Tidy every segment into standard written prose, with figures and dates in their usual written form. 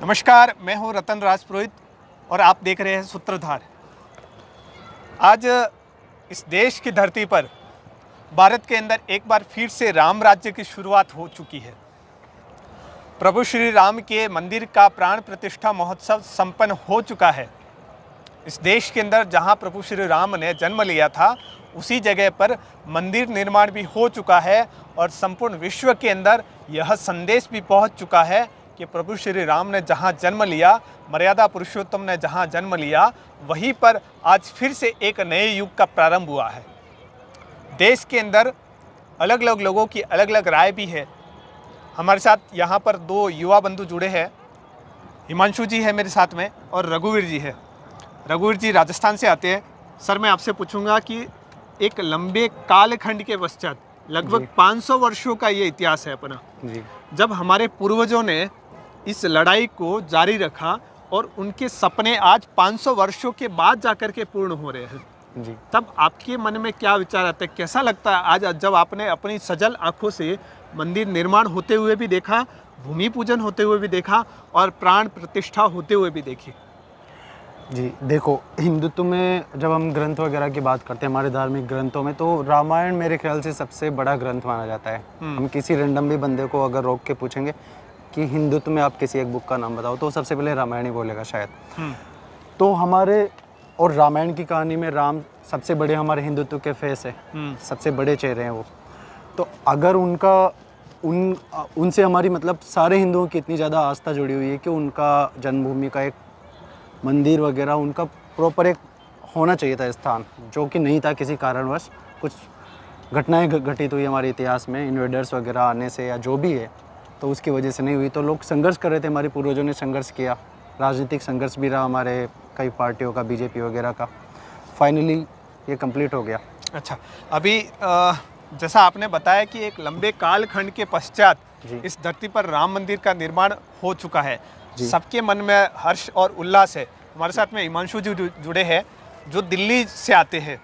नमस्कार, मैं हूं रतन राज पुरोहित और आप देख रहे हैं सूत्रधार। आज इस देश की धरती पर भारत के अंदर एक बार फिर से राम राज्य की शुरुआत हो चुकी है। प्रभु श्री राम के मंदिर का प्राण प्रतिष्ठा महोत्सव संपन्न हो चुका है। इस देश के अंदर जहां प्रभु श्री राम ने जन्म लिया था, उसी जगह पर मंदिर निर्माण भी हो चुका है और संपूर्ण विश्व के अंदर यह संदेश भी पहुंच चुका है कि प्रभु श्री राम ने जहां जन्म लिया, मर्यादा पुरुषोत्तम ने जहां जन्म लिया, वहीं पर आज फिर से एक नए युग का प्रारंभ हुआ है। देश के अंदर अलग अलग लोगों की अलग अलग राय भी है। हमारे साथ यहाँ पर दो युवा बंधु जुड़े हैं। हिमांशु जी है मेरे साथ में और रघुवीर जी है। रघुवीर जी राजस्थान से आते हैं। सर, मैं आपसे पूछूंगा कि एक लंबे कालखंड के पश्चात लगभग 500 वर्षों का ये इतिहास है अपना जी। जब हमारे पूर्वजों ने इस लड़ाई को जारी रखा और उनके सपने आज 500 वर्षों के बाद जाकर के पूर्ण हो रहे हैं जी, तब आपके मन में क्या विचार आता है? कैसा लगता है आज जब आपने अपनी सजल आंखों से मंदिर निर्माण होते हुए भी देखा, भूमि पूजन होते हुए भी देखा और प्राण प्रतिष्ठा होते हुए भी देखी? जी देखो, हिंदुत्व में जब हम ग्रंथ वगैरह की बात करते हैं, हमारे धार्मिक ग्रंथों में, तो रामायण मेरे ख्याल से सबसे बड़ा ग्रंथ माना जाता है। हम किसी रैंडम भी बंदे को अगर रोक के पूछेंगे कि हिंदुत्व में आप किसी एक बुक का नाम बताओ, तो सबसे पहले रामायण ही बोलेगा शायद। तो हमारे और रामायण की कहानी में राम सबसे बड़े हमारे हिंदुत्व के फेस है, सबसे बड़े चेहरे हैं वो। तो अगर उनसे हमारी मतलब सारे हिंदुओं की इतनी ज़्यादा आस्था जुड़ी हुई है कि उनका जन्मभूमि का एक मंदिर वगैरह उनका प्रॉपर एक होना चाहिए था स्थान, जो कि नहीं था। किसी कारणवश कुछ घटनाएं घटित हुई हमारे इतिहास में, इन्वेडर्स वगैरह आने से या जो भी है, तो उसकी वजह से नहीं हुई। तो लोग संघर्ष कर रहे थे, हमारे पूर्वजों ने संघर्ष किया, राजनीतिक संघर्ष भी रहा हमारे कई पार्टियों का, बीजेपी वगैरह का। फाइनली ये कंप्लीट हो गया। अच्छा, अभी जैसा आपने बताया कि एक लंबे कालखंड के पश्चात इस धरती पर राम मंदिर का निर्माण हो चुका है, सबके मन में हर्ष और उल्लास है। हमारे साथ में हिमांशु जी जुड़े हैं जो दिल्ली से आते हैं,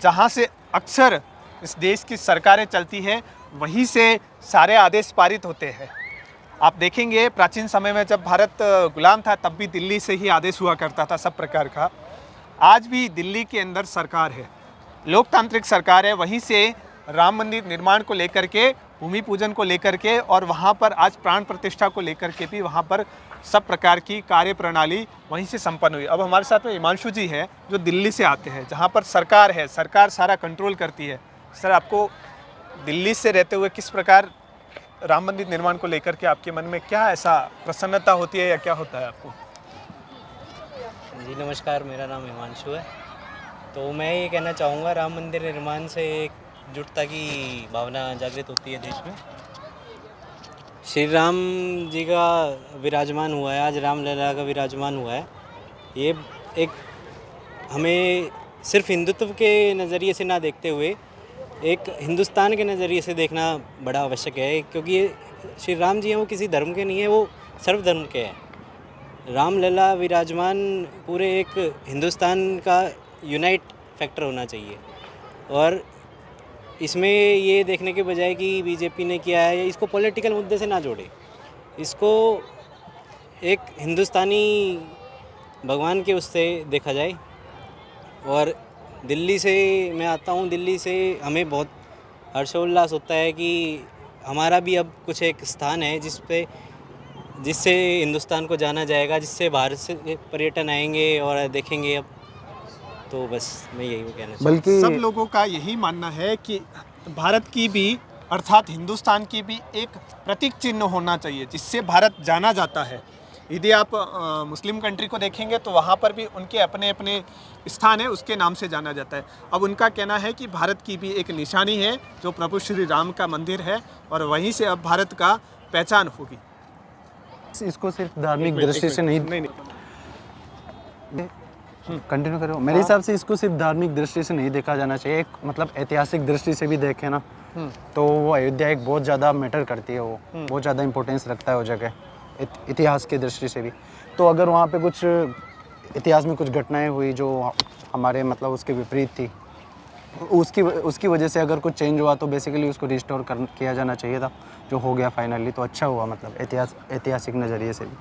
जहाँ से अक्सर इस देश की सरकारें चलती हैं, वहीं से सारे आदेश पारित होते हैं। आप देखेंगे प्राचीन समय में जब भारत गुलाम था, तब भी दिल्ली से ही आदेश हुआ करता था सब प्रकार का। आज भी दिल्ली के अंदर सरकार है, लोकतांत्रिक सरकार है, वहीं से राम मंदिर निर्माण को लेकर के, भूमि पूजन को लेकर के और वहाँ पर आज प्राण प्रतिष्ठा को लेकर के भी वहाँ पर सब प्रकार की कार्य प्रणाली वहीं से संपन्न हुई। अब हमारे साथ में हिमांशु जी हैं जो दिल्ली से आते हैं, जहाँ पर सरकार है, सरकार सारा कंट्रोल करती है। सर, आपको दिल्ली से रहते हुए किस प्रकार राम मंदिर निर्माण को लेकर के आपके मन में क्या ऐसा प्रसन्नता होती है या क्या होता है आपको? जी नमस्कार, मेरा नाम हिमांशु है। तो मैं ये कहना चाहूँगा, राम मंदिर निर्माण से एकजुटता की भावना जागृत होती है देश में। श्री राम जी का विराजमान हुआ है, आज रामलला का विराजमान हुआ है। ये एक हमें सिर्फ हिंदुत्व के नज़रिए से ना देखते हुए एक हिंदुस्तान के नज़रिए से देखना बड़ा आवश्यक है, क्योंकि ये श्री राम जी हैं, वो किसी धर्म के नहीं है, वो सर्वधर्म के हैं। रामलला विराजमान पूरे एक हिंदुस्तान का यूनाइट फैक्टर होना चाहिए। और इसमें ये देखने के बजाय कि बीजेपी ने किया है, इसको पॉलिटिकल मुद्दे से ना जोड़े, इसको एक हिंदुस्तानी भगवान के उससे देखा जाए। और दिल्ली से मैं आता हूँ, दिल्ली से हमें बहुत हर्षोल्लास होता है कि हमारा भी अब कुछ एक स्थान है जिससे हिंदुस्तान को जाना जाएगा, जिससे बाहर से पर्यटन आएंगे और देखेंगे। अब तो बस मैं यही कहना चाहूँगा। बल्कि सब लोगों का यही मानना है कि भारत की भी अर्थात हिंदुस्तान की भी एक प्रतीक चिन्ह होना चाहिए जिससे भारत जाना जाता है। यदि आप मुस्लिम कंट्री को देखेंगे तो वहाँ पर भी उनके अपने अपने स्थान है, उसके नाम से जाना जाता है। अब उनका कहना है कि भारत की भी एक निशानी है जो प्रभु श्री राम का मंदिर है और वहीं से अब भारत का पहचान होगी। इसको सिर्फ धार्मिक दृष्टि से नहीं कंटिन्यू करो। मेरे हिसाब से इसको सिर्फ धार्मिक दृष्टि से नहीं देखा जाना चाहिए, एक मतलब ऐतिहासिक दृष्टि से भी देखें ना, तो वो अयोध्या एक बहुत ज़्यादा मैटर करती है, वो बहुत ज़्यादा इंपॉर्टेंस रखता है वो जगह इतिहास की दृष्टि से भी। तो अगर वहाँ पे कुछ इतिहास में कुछ घटनाएं हुई जो हमारे मतलब उसके विपरीत थी, उसकी वजह से अगर कुछ चेंज हुआ, तो बेसिकली उसको रिस्टोर किया जाना चाहिए था, जो हो गया फाइनली। तो अच्छा हुआ मतलब ऐतिहासिक नज़रिए से भी।